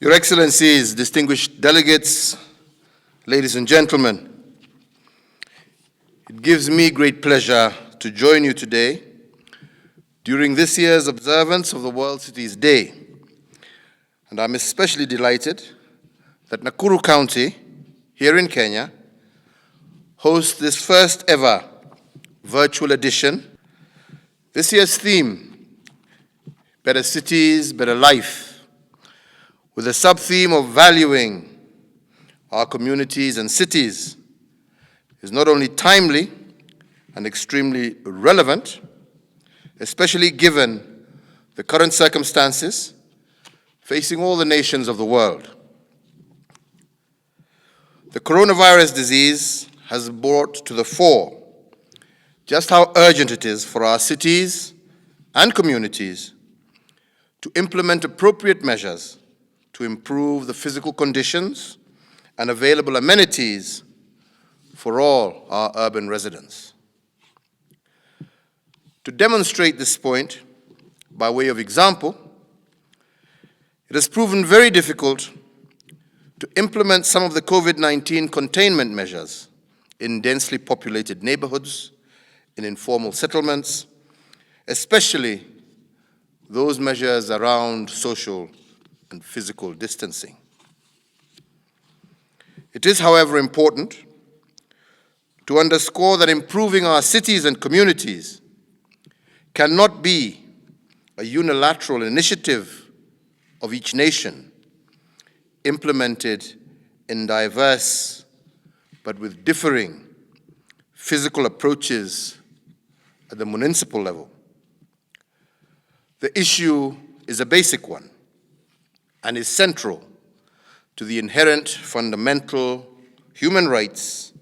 Your Excellencies, distinguished delegates, ladies and gentlemen, it gives me great pleasure to join you today during this year's observance of the World Cities Day. And I'm especially delighted that Nakuru County, here in Kenya, hosts this first ever virtual edition. This year's theme, Better Cities, Better Life, with a sub-theme of valuing our communities and cities, is not only timely and extremely relevant, especially given the current circumstances facing all the nations of the world. The coronavirus disease has brought to the fore just how urgent it is for our cities and communities to implement appropriate measures to improve the physical conditions and available amenities for all our urban residents. To demonstrate this point, by way of example, it has proven very difficult to implement some of the COVID-19 containment measures in densely populated neighborhoods, in informal settlements, especially those measures around social and physical distancing. It is, however, important to underscore that improving our cities and communities cannot be a unilateral initiative of each nation, implemented in diverse but with differing physical approaches at the municipal level. The issue is a basic one and is central to the inherent fundamental human rights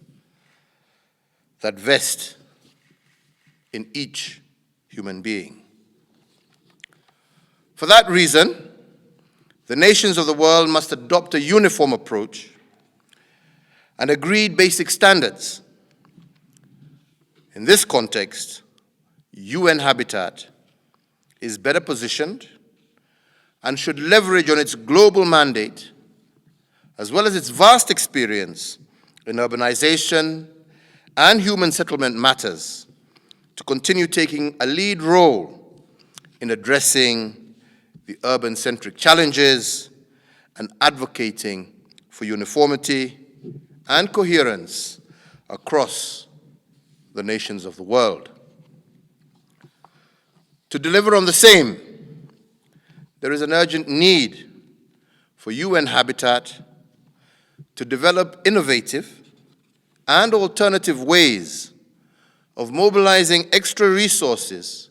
that vest in each human being. For that reason, the nations of the world must adopt a uniform approach and agreed basic standards. In this context, UN Habitat is better positioned and should leverage on its global mandate, as well as its vast experience in urbanization and human settlement matters, to continue taking a lead role in addressing the urban-centric challenges and advocating for uniformity and coherence across the nations of the world. To deliver on the same, there is an urgent need for UN Habitat to develop innovative and alternative ways of mobilizing extra resources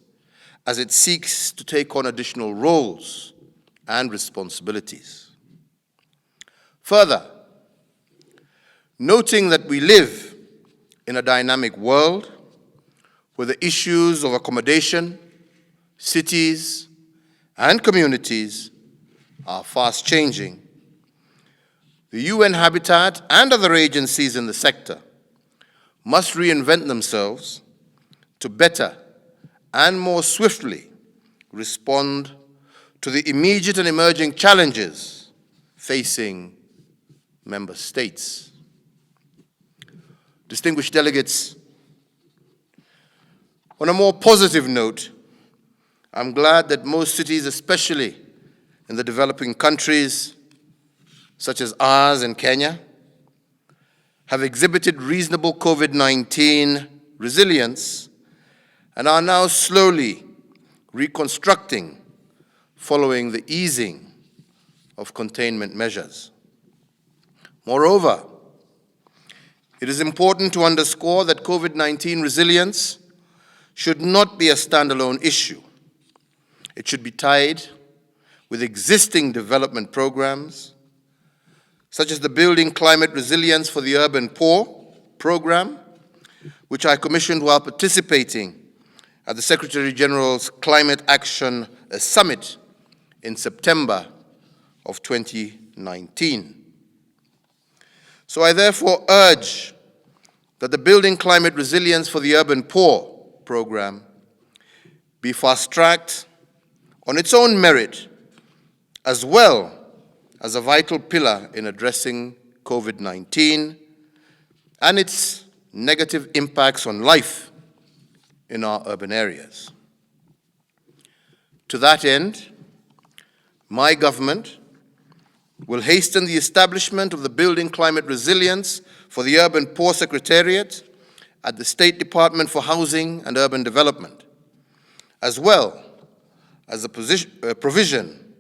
as it seeks to take on additional roles and responsibilities. Further, noting that we live in a dynamic world where the issues of accommodation, cities, and communities are fast changing, the UN Habitat and other agencies in the sector must reinvent themselves to better and more swiftly respond to the immediate and emerging challenges facing member states. Distinguished delegates, on a more positive note, I'm glad that most cities, especially in the developing countries, such as ours in Kenya, have exhibited reasonable COVID-19 resilience and are now slowly reconstructing following the easing of containment measures. Moreover, it is important to underscore that COVID-19 resilience should not be a standalone issue. It should be tied with existing development programs, such as the Building Climate Resilience for the Urban Poor program, which I commissioned while participating at the Secretary General's Climate Action Summit in September of 2019. So I therefore urge that the Building Climate Resilience for the Urban Poor program be fast-tracked on its own merit, as well as a vital pillar in addressing COVID-19 and its negative impacts on life in our urban areas. To that end, my government will hasten the establishment of the Building Climate Resilience for the Urban Poor Secretariat at the State Department for Housing and Urban Development, as well as the provision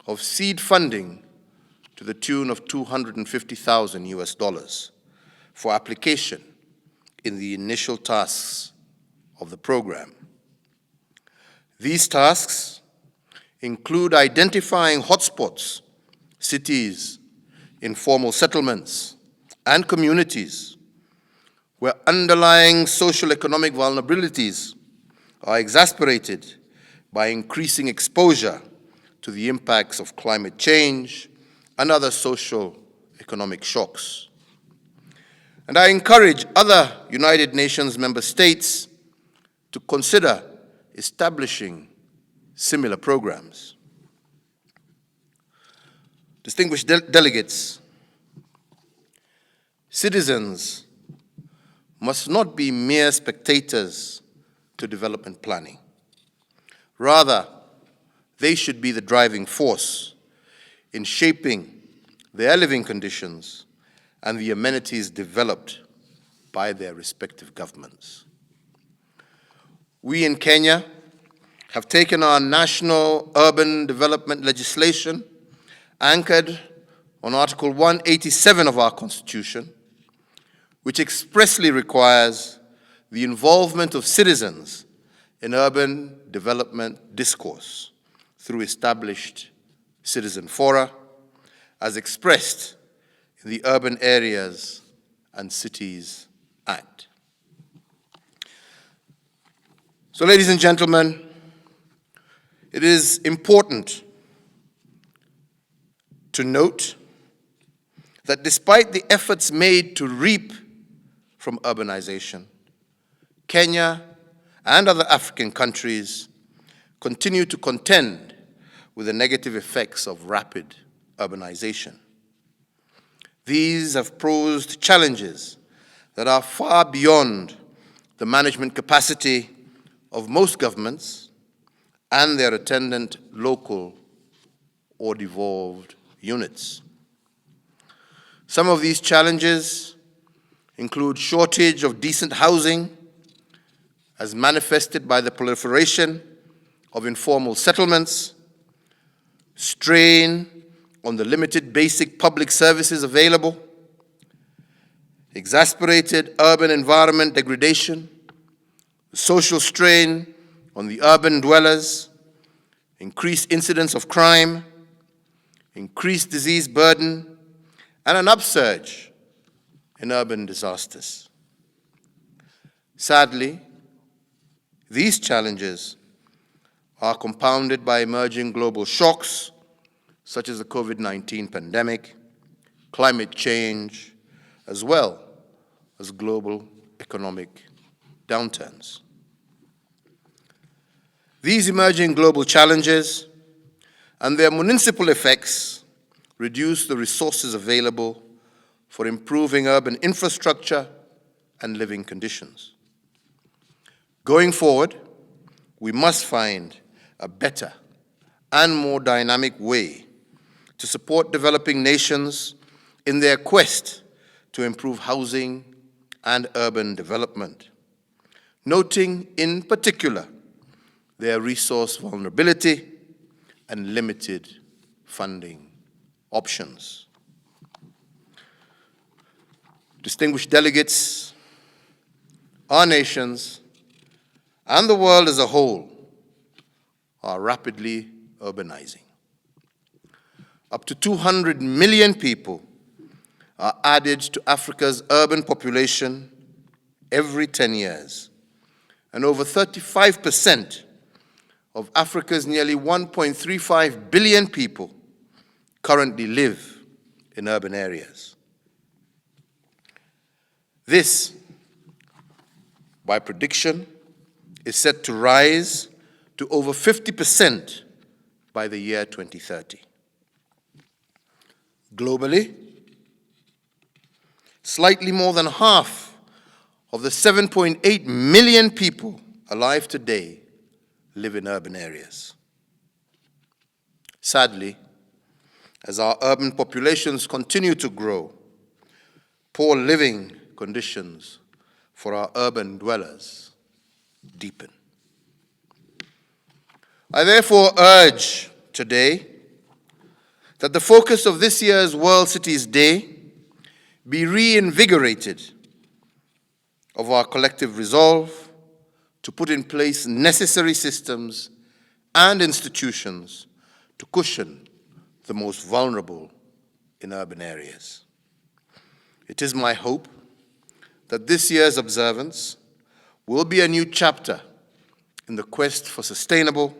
of seed funding to the tune of $250,000 for application in the initial tasks of the program. These tasks include identifying hotspots, cities, informal settlements, and communities where underlying socio-economic vulnerabilities are exacerbated by increasing exposure to the impacts of climate change and other socio-economic shocks. And I encourage other United Nations member states to consider establishing similar programs. Distinguished delegates, citizens must not be mere spectators to development planning. Rather, they should be the driving force in shaping their living conditions and the amenities developed by their respective governments. We in Kenya have taken our national urban development legislation, anchored on Article 187 of our Constitution, which expressly requires the involvement of citizens in urban development discourse through established citizen fora, as expressed in the Urban Areas and Cities Act. So, ladies and gentlemen, it is important to note that despite the efforts made to reap from urbanization, Kenya and other African countries continue to contend with the negative effects of rapid urbanization. These have posed challenges that are far beyond the management capacity of most governments and their attendant local or devolved units. Some of these challenges include shortage of decent housing, as manifested by the proliferation of informal settlements, strain on the limited basic public services available, exacerbated urban environment degradation, social strain on the urban dwellers, increased incidence of crime, increased disease burden, and an upsurge in urban disasters. Sadly, these challenges are compounded by emerging global shocks such as the COVID-19 pandemic, climate change, as well as global economic downturns. These emerging global challenges and their municipal effects reduce the resources available for improving urban infrastructure and living conditions. Going forward, we must find a better and more dynamic way to support developing nations in their quest to improve housing and urban development, noting in particular their resource vulnerability and limited funding options. Distinguished delegates, our nations and the world as a whole are rapidly urbanizing. Up to 200 million people are added to Africa's urban population every 10 years, and over 35% of Africa's nearly 1.35 billion people currently live in urban areas. This, by prediction, is set to rise to over 50% by the year 2030. Globally, slightly more than half of the 7.8 million people alive today live in urban areas. Sadly, as our urban populations continue to grow, poor living conditions for our urban dwellers deepen. I therefore urge today that the focus of this year's World Cities Day be reinvigorated of our collective resolve to put in place necessary systems and institutions to cushion the most vulnerable in urban areas. It is my hope that this year's observance will be a new chapter in the quest for sustainable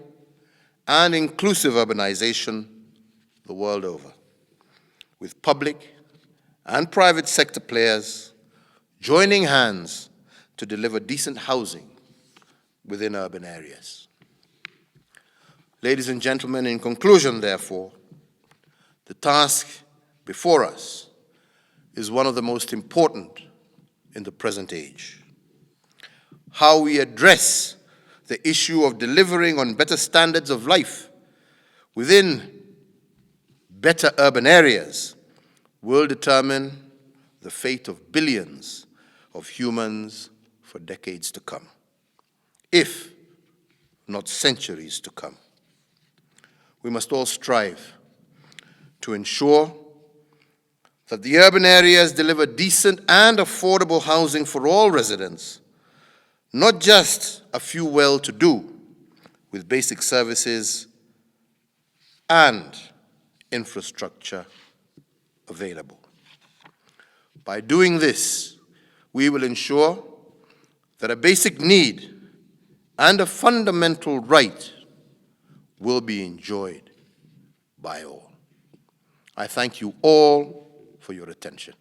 and inclusive urbanization the world over, with public and private sector players joining hands to deliver decent housing within urban areas. Ladies and gentlemen, in conclusion, therefore, the task before us is one of the most important in the present age. How we address the issue of delivering on better standards of life within better urban areas will determine the fate of billions of humans for decades to come, if not centuries to come. We must all strive to ensure that the urban areas deliver decent and affordable housing for all residents, not just a few well-to-do with basic services and infrastructure available. By doing this, we will ensure that a basic need and a fundamental right will be enjoyed by all. I thank you all for your attention.